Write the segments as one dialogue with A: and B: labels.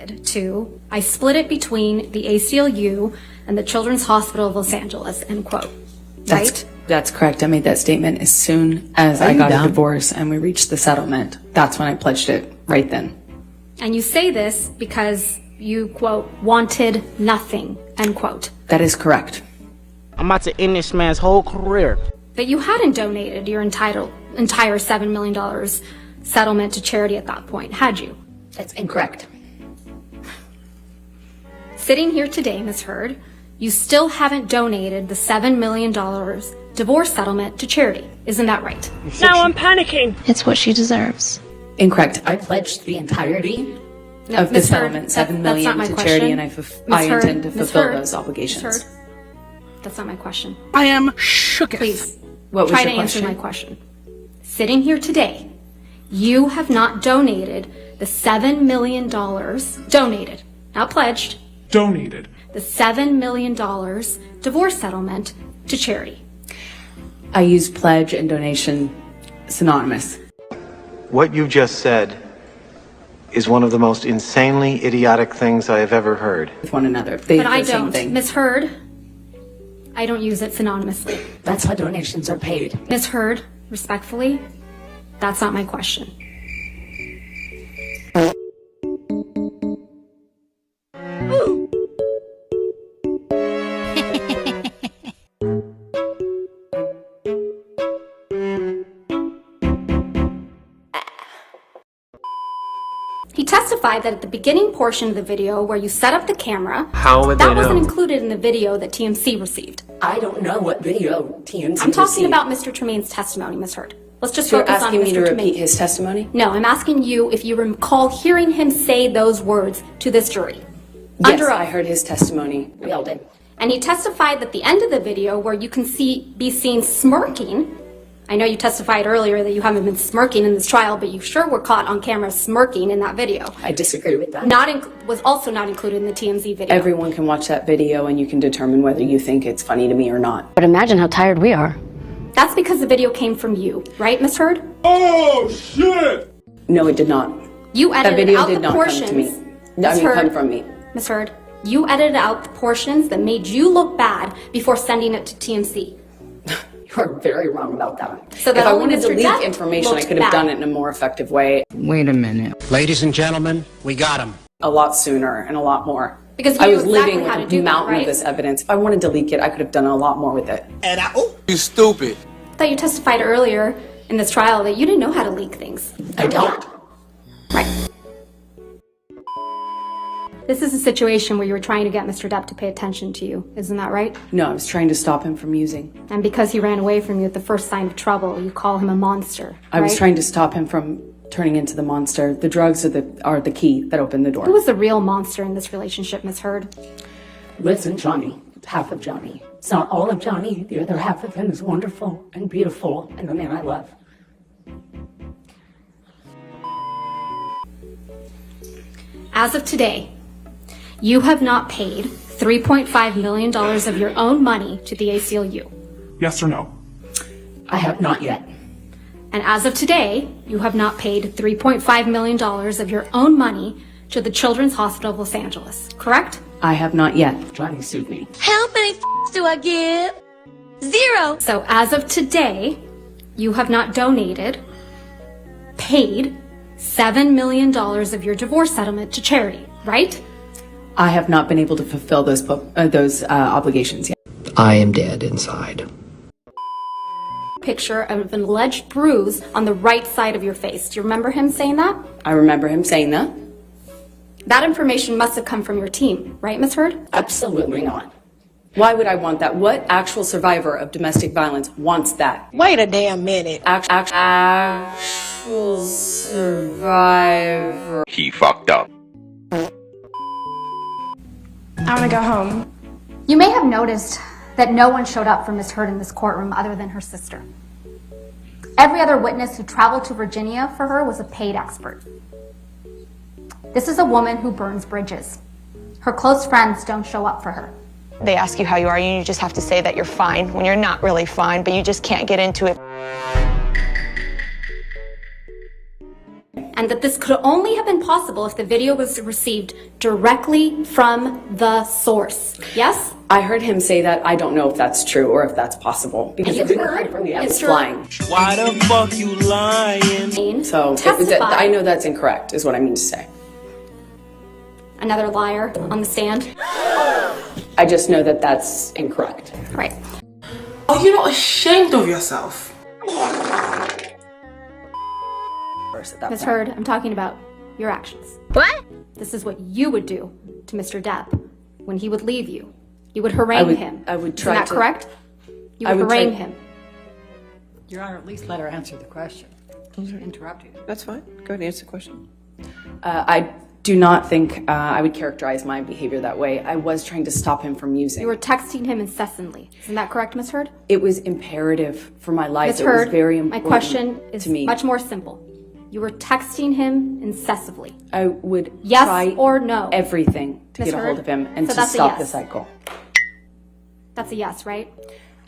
A: admitted to, I split it between the ACLU and the Children's Hospital of Los Angeles, end quote. Right?
B: That's correct. I made that statement as soon as I got a divorce and we reached the settlement. That's when I pledged it, right then.
A: And you say this because you, quote, wanted nothing, end quote.
B: That is correct.
C: I'm about to end this man's whole career.
A: But you hadn't donated your entire $7 million settlement to charity at that point, had you?
B: That's incorrect.
A: Sitting here today, Ms. Heard, you still haven't donated the $7 million divorce settlement to charity. Isn't that right?
D: Now I'm panicking.
E: It's what she deserves.
B: Incorrect. I pledged the entirety of the settlement, $7 million to charity, and I intend to fulfill those obligations.
A: Ms. Heard, that's not my question.
D: I am shook.
A: Please,
B: what was
A: try
B: your
A: to
B: question?
A: answer my question. Sitting here today, you have not donated the $7 million, donated, not pledged,
F: Donated.
A: the $7 million divorce settlement to charity.
B: I use pledge and donation synonymous.
G: What you just said is one of the most insanely idiotic things I have ever heard.
B: With one another.
A: But I don't. Ms. Heard, I don't use it synonymously.
B: That's how donations are paid.
A: Ms. Heard, respectfully, that's not my question. He testified that at the beginning portion of the video where you set up the camera, that wasn't included in the video that TMC received.
B: I don't know what video TMC
A: I'm talking about Mr. Tremaine's testimony, Ms. Heard. Let's just
B: You're
A: focus on
B: asking me
A: Mr.
B: to
A: Tremaine.
B: repeat his testimony?
A: No, I'm asking you if you recall hearing him say those words to this jury.
B: Yes, I heard his testimony. We all did.
A: And he testified at the end of the video where you can be seen smirking. I know you testified earlier that you haven't been smirking in this trial, but you sure were caught on camera smirking in that video.
B: I disagree with that.
A: Was also not included in the TMZ video.
B: Everyone can watch that video and you can determine whether you think it's funny to me or not.
E: But imagine how tired we are.
A: That's because the video came from you, right, Ms. Heard?
F: Oh, shit!
B: No, it did not.
A: You edited
B: That video
A: out
B: did
A: the
B: not
A: portions.
B: come to me. I mean, come from me.
A: Ms. Heard, you edited out the portions that made you look bad before sending it to TMC.
B: You are very wrong about that.
A: So that
B: if I
A: only
B: wanted to
A: Mr.
B: leak
A: Depp
B: information, I
A: looked
B: could have
A: bad.
B: done it in a more effective way.
C: Wait a minute.
H: Ladies and gentlemen, we got him.
B: A lot sooner and a lot more.
A: Because
B: I
A: you
B: was
A: knew exactly
B: living
A: how to
B: with
A: do
B: a
A: that,
B: mountain
A: right?
B: of this evidence. If I wanted to leak it, I could have done a lot more with it.
H: You stupid.
A: I thought you testified earlier in this trial that you didn't know how to leak things.
B: I don't.
A: Right. This is a situation where you were trying to get Mr. Depp to pay attention to you. Isn't that right?
B: No, I was trying to stop him from using.
A: And because he ran away from you at the first sign of trouble, you call him a monster,
B: I was
A: right?
B: trying to stop him from turning into the monster. The drugs are the key that opened the door.
A: Who was the real monster in this relationship, Ms. Heard?
I: Listen, Johnny, half of Johnny. It's not all of Johnny. The other half of him is wonderful and beautiful and the man I love.
A: As of today, you have not paid $3.5 million of your own money to the ACLU.
F: Yes or no?
I: I have not yet.
A: And as of today, you have not paid $3.5 million of your own money to the Children's Hospital of Los Angeles, correct?
B: I have not yet.
I: Johnny sued me.
E: How many do I get? 0.
A: So as of today, you have not paid $7 million of your divorce settlement to charity, right?
B: I have not been able to fulfill those obligations yet.
H: I am dead inside.
A: Picture of an alleged bruise on the right side of your face. Do you remember him saying that?
B: I remember him saying that.
A: That information must have come from your team, right, Ms. Heard?
I: Absolutely not.
B: Why would I want that? What actual survivor of domestic violence wants that?
D: Wait a damn minute.
B: Actual survivor.
J: He fucked up.
D: I want to go home.
A: You may have noticed that no one showed up for Ms. Heard in this courtroom other than her sister. Every other witness who traveled to Virginia for her was a paid expert. This is a woman who burns bridges. Her close friends don't show up for her.
D: They ask you how you are, and you just have to say that you're fine when you're not really fine, but you just can't get into it.
A: and that this could only have been possible if the video was received directly from the source. Yes?
B: I heard him say that. I don't know if that's true or if that's possible because
A: You heard
B: it's flying.
C: Why the fuck you lying?
B: So I know that's incorrect, is what I mean to say.
A: Another liar on the stand.
B: I just know that that's incorrect.
A: Right.
J: Are you not ashamed of yourself?
A: Ms. Heard, I'm talking about your actions.
E: What?
A: This is what you would do to Mr. Depp when he would leave you. You would harangue him.
B: I would try
A: Isn't that
B: to.
A: correct? You would harangue him.
I: Your Honor, at least let her answer the question. Interrupt you.
J: That's fine. Go ahead and answer the question.
B: I do not think I would characterize my behavior that way. I was trying to stop him from using.
A: You were texting him incessantly. Isn't that correct, Ms. Heard?
B: It was imperative for my life.
A: Ms.
B: It
A: Heard,
B: was very important
A: my question is
B: to me.
A: much more simple. You were texting him incessantly.
B: I would
A: Yes
B: try
A: or no?
B: everything to
A: Ms.
B: get a
A: Heard?
B: hold of him and
A: So
B: to
A: that's a
B: stop the
A: yes.
B: cycle.
A: That's a yes, right?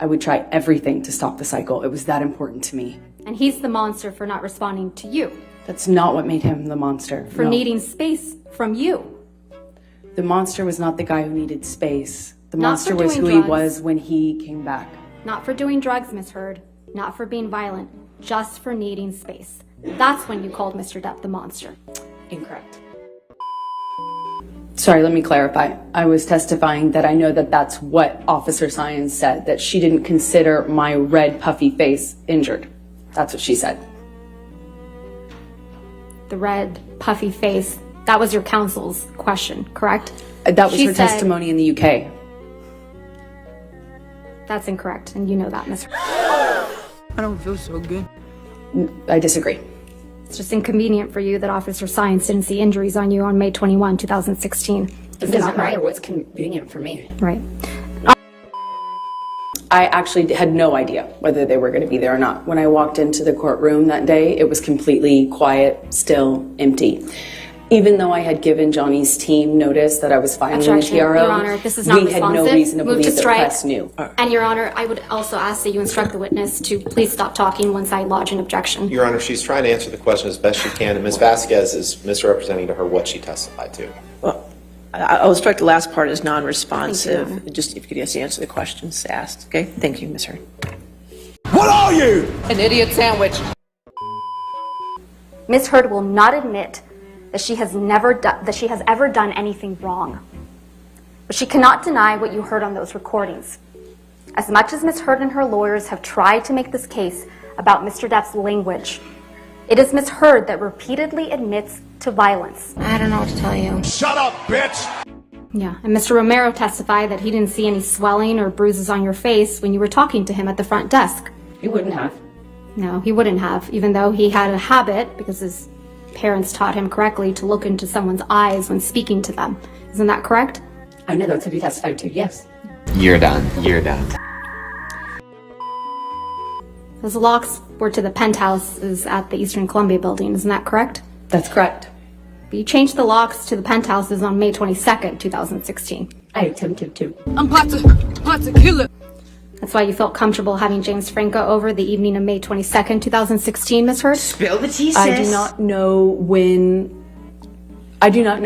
B: I would try everything to stop the cycle. It was that important to me.
A: And he's the monster for not responding to you,
B: That's not what made him the monster.
A: for
B: No.
A: needing space from you.
B: The monster was not the guy who needed space. The
A: Not
B: monster
A: for
B: was
A: doing
B: who he
A: drugs.
B: was when he came back.
A: Not for doing drugs, Ms. Heard. Not for being violent. Just for needing space. That's when you called Mr. Depp the monster.
B: Incorrect. Sorry, let me clarify. I was testifying that I know that that's what Officer Science said, that she didn't consider my red puffy face injured. That's what she said.
A: The red, puffy face. That was your counsel's question, correct?
B: That was
A: She
B: her
A: said-
B: testimony in the UK.
A: That's incorrect, and you know that, Ms. Heard.
C: I don't feel so good.
B: I disagree.
A: It's just inconvenient for you that Officer Science didn't see injuries on you on May 21, 2016.
I: It doesn't matter what's convenient for me.
A: Right.
B: I actually had no idea whether they were going to be there or not. When I walked into the courtroom that day, it was completely quiet, still, empty. Even though I had given Johnny's team notice that I was filing a
A: Objection.
B: TRO,
A: Your Honor, this is not
B: we had no
A: responsive.
B: reason to
A: Move
B: believe
A: to
B: the
A: strike.
B: press knew.
A: And Your Honor, I would also ask that you instruct the witness to please stop talking once I lodge an objection.
K: Your Honor, she's trying to answer the question as best she can, and Ms. Vasquez is misrepresenting to her what she testified to.
J: Well, I'll strike the last part as non-responsive. Just if you could just answer the questions asked. Okay? Thank you, Ms. Heard.
H: What are you?
J: An idiot sandwich.
A: Ms. Heard will not admit that she has ever done anything wrong. But she cannot deny what you heard on those recordings. As much as Ms. Heard and her lawyers have tried to make this case about Mr. Depp's language, it is Ms. Heard that repeatedly admits to violence.
E: I don't know what to tell you.
H: Shut up, bitch!
A: Yeah, and Mr. Romero testified that he didn't see any swelling or bruises on your face when you were talking to him at the front desk.
I: You wouldn't have.
A: No, he wouldn't have, even though he had a habit, because his parents taught him correctly, to look into someone's eyes when speaking to them. Isn't that correct?
I: I know that's to be testified to, yes.
K: You're done. You're done.
A: Those locks were to the penthouses at the Eastern Columbia building. Isn't that correct?
B: That's correct.
A: But you changed the locks to the penthouses on May 22nd, 2016.
I: I attempted to.
J: I'm about to kill it.
A: That's why you felt comfortable having James Franco over the evening of May 22nd, 2016, Ms. Heard?
J: Spill the tea, sis.
B: I do not know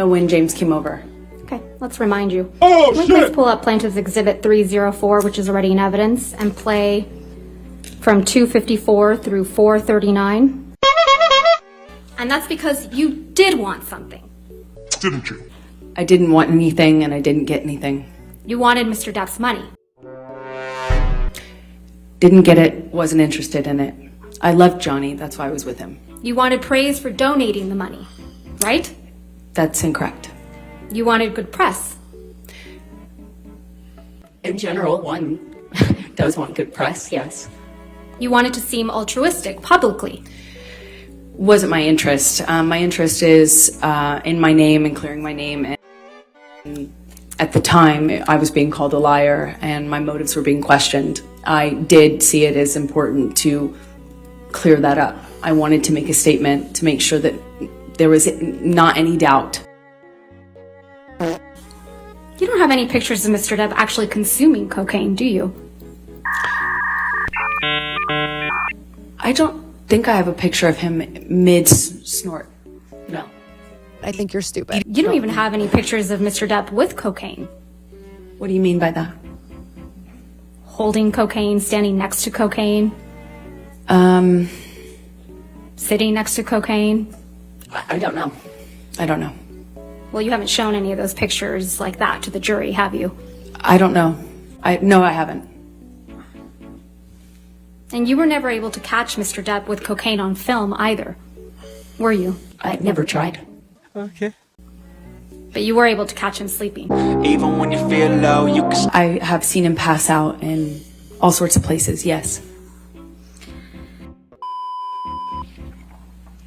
B: when James came over.
A: Okay, let's remind you.
F: Oh,
A: Can we
F: shit!
A: please pull up Plaintiff's Exhibit 304, which is already in evidence, and play from 254 through 439? And that's because you did want something.
F: Didn't you?
B: I didn't want anything and I didn't get anything.
A: You wanted Mr. Depp's money.
B: Didn't get it, wasn't interested in it. I loved Johnny, that's why I was with him.
A: You wanted praise for donating the money, right?
B: That's incorrect.
A: You wanted good press.
I: In general, one does want good press, yes.
A: You wanted to seem altruistic publicly.
B: Wasn't my interest. My interest is in my name and clearing my name. And at the time, I was being called a liar and my motives were being questioned. I did see it as important to clear that up. I wanted to make a statement to make sure that there was not any doubt.
A: You don't have any pictures of Mr. Depp actually consuming cocaine, do you?
B: I don't think I have a picture of him mid-snort.
L: I think you're stupid.
A: You don't even have any pictures of Mr. Depp with cocaine.
B: What do you mean by that?
A: Holding cocaine, standing next to cocaine, sitting next to cocaine.
I: I don't know.
B: I don't know.
A: Well, you haven't shown any of those pictures like that to the jury, have you?
B: I don't know. No, I haven't.
A: And you were never able to catch Mr. Depp with cocaine on film either, were you?
I: I've never tried.
C: Okay.
A: But you were able to catch him sleeping.
C: Even when you feel low, you can.
B: I have seen him pass out in all sorts of places, yes.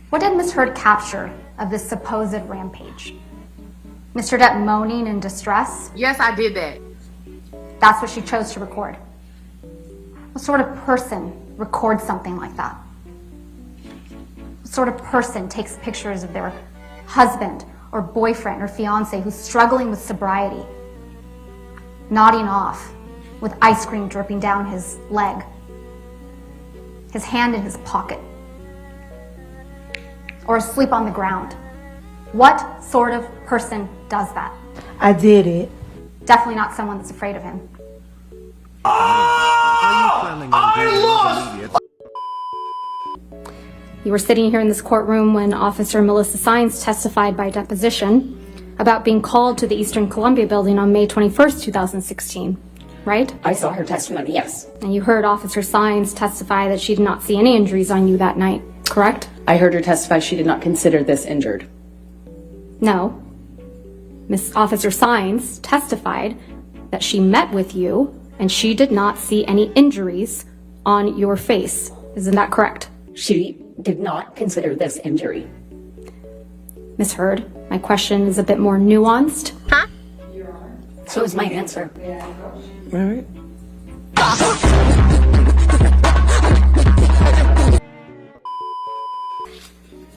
A: What did Ms. Heard capture of this supposed rampage? Mr. Depp moaning in distress?
L: Yes, I did that.
A: That's what she chose to record. What sort of person records something like that? What sort of person takes pictures of their husband or boyfriend or fiance who's struggling with sobriety, nodding off with ice cream dripping down his leg, his hand in his pocket, or asleep on the ground? What sort of person does that?
L: I did it.
A: Definitely not someone that's afraid of him. You were sitting here in this courtroom when Officer Melissa Sines testified by deposition about being called to the Eastern Columbia building on May 21st, 2016, right?
I: I saw her testimony, yes.
A: And you heard Officer Sines testify that she did not see any injuries on you that night, correct?
B: I heard her testify she did not consider this injured.
A: No. Miss Officer Sines testified that she met with you and she did not see any injuries on your face. Isn't that correct?
I: She did not consider this injury.
A: Miss Heard, my question is a bit more nuanced.
L: Huh?
I: So is my answer.
J: All right.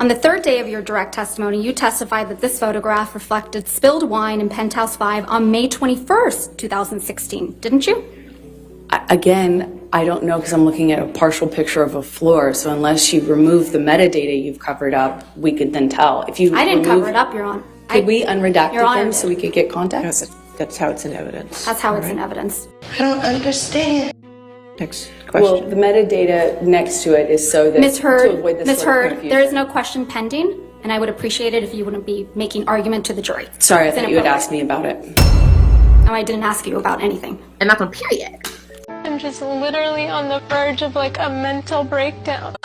A: On the third day of your direct testimony, you testified that this photograph reflected spilled wine in Penthouse 5 on May 21st, 2016, didn't you?
B: Again, I don't know because I'm looking at a partial picture of a floor, so unless you remove the metadata you've covered up, we could then tell. If you
A: I didn't cover it up, Your Honor.
B: Could we unredact
A: Your Honor
B: them so we could get context?
J: That's how it's in evidence.
A: That's how it's in evidence.
E: I don't understand.
J: Next question.
B: Well, the metadata next to it is so that
A: Ms.
B: to
A: Heard,
B: avoid this
A: Ms.
B: sort of
A: Heard,
B: confusion.
A: there is no question pending, and I would appreciate it if you wouldn't be making argument to the jury.
B: Sorry, I
A: It's
B: thought you had
A: inappropriate.
B: asked me about it.
A: No, I didn't ask you about anything.
L: And that's on period.
D: I'm just literally on the verge of like a mental breakdown.